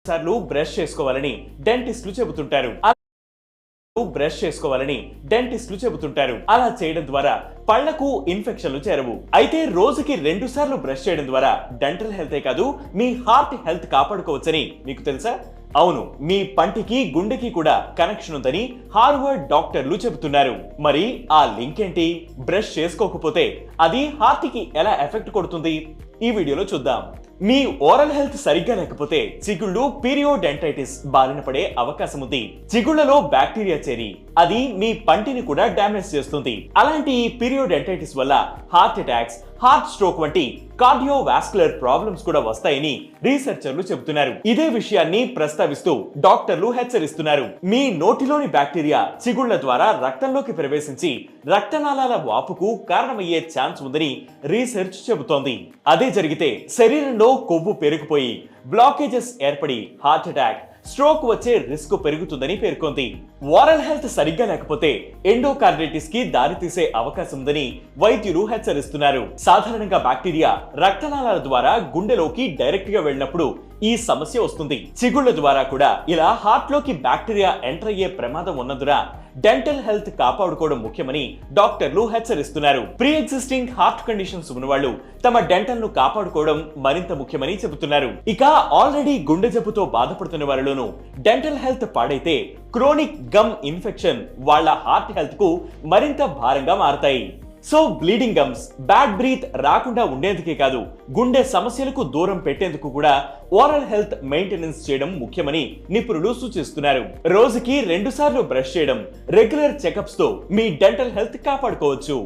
సార్లు బ్రష్ చేసుకోవాలని డెంటిస్టులు చెబుతుంటారు. అలా చేయడం ద్వారా పళ్లకు ఇన్ఫెక్షన్లు చేరవు. అయితే రోజుకి 2 సార్లు బ్రష్ చేయడం ద్వారా డెంటల్ హెల్తే కాదు, మీ హార్ట్ హెల్త్ కాపాడుకోవచ్చని మీకు తెలుసా? అవును, మీ పంటికి గుండెకి కూడా కనెక్షన్ ఉందని హార్వర్డ్ డాక్టర్లు చెబుతున్నారు. మరి ఆ లింక్ ఏంటి? బ్రష్ చేసుకోకపోతే అది హార్ట్ కి ఎలా ఎఫెక్ట్ కొడుతుంది? ఈ వీడియోలో చూద్దాం. మీ ఓరల్ హెల్త్ సరిగ్గా లేకపోతే చిగుళ్ళు పీరియోడెంటైటిస్ బారిన పడే అవకాశం ఉంది. చిగుళ్లలో బ్యాక్టీరియా చేరి అది మీ పంటిని కూడా డ్యామేజ్ చేస్తుంది. అలాంటి పీరియోడెంటైటిస్ వల్ల హార్ట్ అటాక్స్, హార్ట్ స్ట్రోక్ వంటి కార్డియోవాస్కులర్ ప్రాబ్లమ్స్ కూడా వస్తాయని రీసెర్చర్లు చెబుతున్నారు. ఇదే విషయాన్ని ప్రస్తావిస్తూ డాక్టర్లు హెచ్చరిస్తున్నారు. మీ నోటిలోని బ్యాక్టీరియా చిగుళ్ల ద్వారా రక్తంలోకి ప్రవేశించి రక్తనాళాల వాపుకు కారణమయ్యే ఛాన్స్ ఉందని రీసెర్చ్ చెబుతోంది. అదే జరిగితే శరీరంలో కొవ్వు పెరిగిపోయి బ్లాకేజెస్ ఏర్పడి హార్ట్ అటాక్, స్ట్రోక్ వచ్చే రిస్క్ పెరుగుతుందని పేర్కొంది. ఓరల్ హెల్త్ సరిగ్గా లేకపోతే ఎండోకార్డిటిస్ కి దారితీసే అవకాశం ఉందని వైద్యులు హెచ్చరిస్తున్నారు. సాధారణంగా బ్యాక్టీరియా రక్తనాళాల ద్వారా గుండెలోకి డైరెక్ట్ గా వెళ్ళినప్పుడు ఈ సమస్య వస్తుంది. చిగుళ్ల ద్వారా కూడా ఇలా హార్ట్ లోకి బ్యాక్టీరియా ఎంటర్ అయ్యే ప్రమాదం ఉన్నందున డెంటల్ హెల్త్ కాపాడుకోవడం ముఖ్యమని డాక్టర్లు హెచ్చరిస్తున్నారు. ప్రీ ఎగ్జిస్టింగ్ హార్ట్ కండిషన్స్ ఉన్నవాళ్లు తమ డెంటల్ ను కాపాడుకోవడం మరింత ముఖ్యమని చెబుతున్నారు. ఇక ఆల్రెడీ గుండె జబ్బుతో బాధపడుతున్న వారిలోనూ డెంటల్ హెల్త్ పాడైతే క్రోనిక్ గమ్ ఇన్ఫెక్షన్ వాళ్ళ హార్ట్ హెల్త్ కు మరింత భారంగా మారతాయి. So bleeding gums, bad breath రాకుండా ఉండేందుకే కాదు, గుండె సమస్యలకు దూరం పెట్టేందుకు కూడా ఓరల్ హెల్త్ మెయింటెనెన్స్ చేయడం ముఖ్యమని నిపుణులు సూచిస్తున్నారు. రోజుకి 2 సార్లు బ్రష్ చేయడం, రెగ్యులర్ చెకప్స్ తో మీ డెంటల్ హెల్త్ కాపాడుకోవచ్చు.